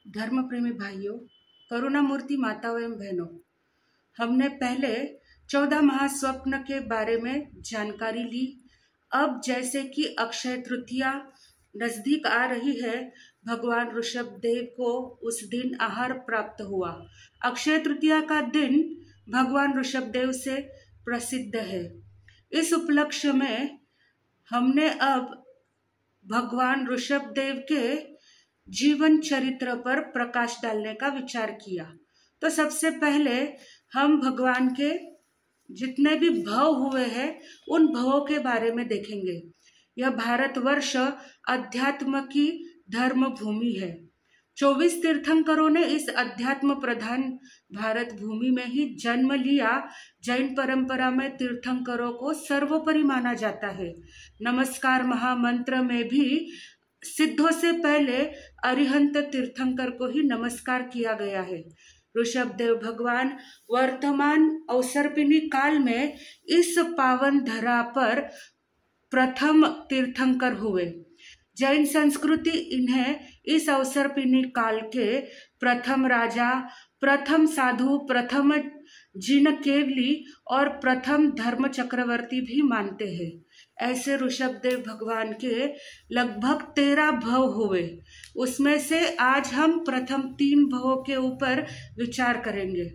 धर्म प्रेमी भाइयों, करुणामूर्ति माताओं एवं बहनों, हमने पहले 14 महास्वप्न के बारे में जानकारी ली। अब जैसे कि अक्षय तृतीया नजदीक आ रही है, भगवान ऋषभदेव को उस दिन आहार प्राप्त हुआ। अक्षय तृतीया का दिन भगवान ऋषभदेव से प्रसिद्ध है। इस उपलक्ष्य में हमने अब भगवान ऋषभदेव के जीवन चरित्र पर प्रकाश डालने का विचार किया। तो सबसे पहले हम भगवान के जितने भी भव हुए हैं उन भवों के बारे में देखेंगे। यह भारतवर्ष अध्यात्म की धर्म भूमि है। 24 तीर्थंकरों ने इस अध्यात्म प्रधान भारत भूमि में ही जन्म लिया। जैन परंपरा में तीर्थंकरों को सर्वोपरि माना जाता है। नमस्कार महामंत्र में भी सिद्धों से पहले अरिहंत तीर्थंकर को ही नमस्कार किया गया है। ऋषभदेव भगवान वर्तमान अवसर्पिणी काल में इस पावन धरा पर प्रथम तीर्थंकर हुए। जैन संस्कृति इन्हें इस अवसर्पिणी काल के प्रथम राजा, प्रथम साधु, प्रथम जिन केवली और प्रथम धर्म चक्रवर्ती भी मानते हैं। ऐसे ऋषभदेव भगवान के लगभग 13 भव हुए। उसमें से आज हम प्रथम 3 भवों के ऊपर विचार करेंगे।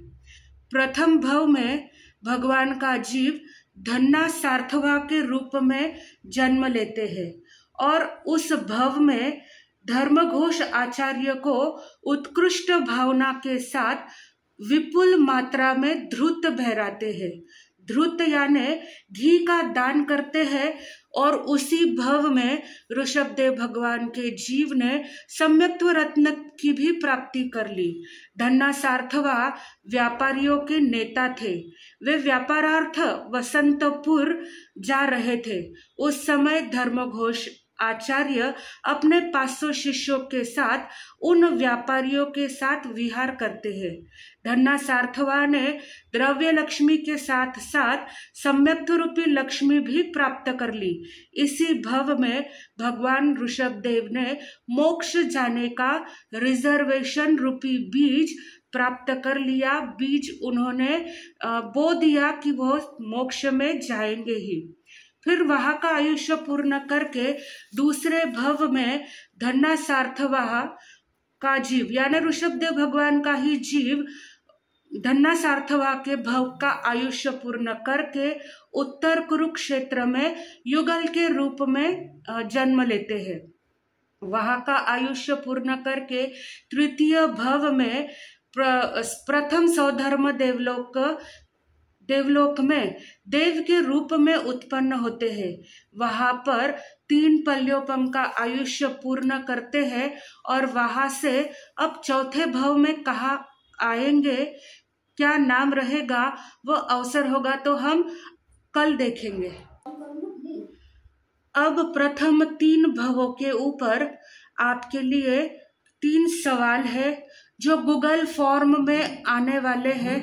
प्रथम भव में भगवान का जीव धन्ना सार्थवा के रूप में जन्म लेते हैं और उस भव में धर्मघोष आचार्य को उत्कृष्ट भावना के साथ विपुल मात्रा में धृत बहराते हैं। धृत यानी घी का दान करते हैं और उसी भव में ऋषभदेव भगवान के जीव ने सम्यक्त्व रत्न की भी प्राप्ति कर ली। धन्ना सार्थवा व्यापारियों के नेता थे। वे व्यापारार्थ वसंतपुर जा रहे थे। उस समय धर्मघोष आचार्य अपने 500 शिष्यों के साथ उन व्यापारियों के साथ विहार करते हैं। धन्ना सार्थवा ने द्रव्य लक्ष्मी के साथ साथ सम्यक्त्व रूपी लक्ष्मी भी प्राप्त कर ली। इसी भव में भगवान ऋषभदेव ने मोक्ष जाने का रिजर्वेशन रूपी बीज प्राप्त कर लिया। बीज उन्होंने बो दिया कि वो मोक्ष में जाएंगे ही। फिर वहां का आयुष्य पूर्ण करके दूसरे भव में धन्ना सार्थवा का जीव यानी ऋषभदेव भगवान का ही जीव धन्ना सार्थवा के भव का आयुष्य पूर्ण करके उत्तर कुरुक्षेत्र में युगल के रूप में जन्म लेते हैं। वहां का आयुष्य पूर्ण करके तृतीय भव में प्रथम सौधर्म देवलोक में देव के रूप में उत्पन्न होते हैं। वहां पर 3 पल्योपम का आयुष्य पूर्ण करते हैं और वहां से अब चौथे भव में कहाँ आएंगे, क्या नाम रहेगा, वो अवसर होगा तो हम कल देखेंगे। अब प्रथम 3 भवों के ऊपर आपके लिए 3 सवाल है जो गूगल फॉर्म में आने वाले हैं।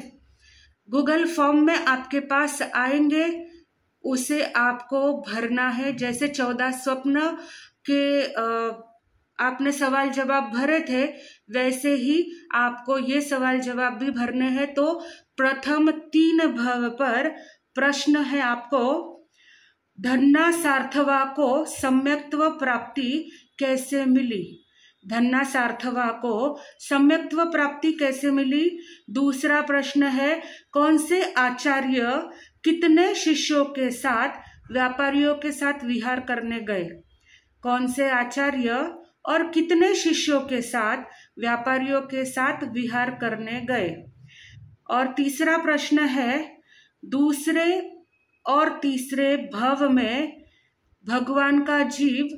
गूगल फॉर्म में आपके पास आएंगे, उसे आपको भरना है। जैसे 14 स्वप्न के आपने सवाल जवाब भरे थे, वैसे ही आपको ये सवाल जवाब भी भरने हैं। तो प्रथम 3 भव पर प्रश्न है आपको, धन्ना सार्थवा को सम्यक्त्व प्राप्ति कैसे मिली? धन्ना सार्थवा को सम्यक्त्व प्राप्ति कैसे मिली? दूसरा प्रश्न है, कौन से आचार्य कितने शिष्यों के साथ व्यापारियों के साथ विहार करने गए? कौन से आचार्य और कितने शिष्यों के साथ व्यापारियों के साथ विहार करने गए? और तीसरा प्रश्न है, दूसरे और तीसरे भव में भगवान का जीव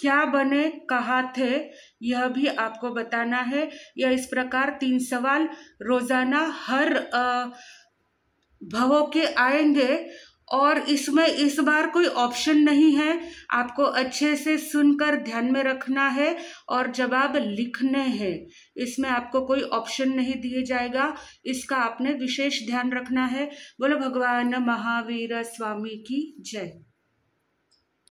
क्या बने, कहाँ थे, यह भी आपको बताना है। यह इस प्रकार 3 सवाल रोजाना हर भवों के आएंगे और इसमें इस बार कोई ऑप्शन नहीं है। आपको अच्छे से सुनकर ध्यान में रखना है और जवाब लिखने हैं। इसमें आपको कोई ऑप्शन नहीं दिए जाएगा, इसका आपने विशेष ध्यान रखना है। बोलो भगवान महावीर स्वामी की जय।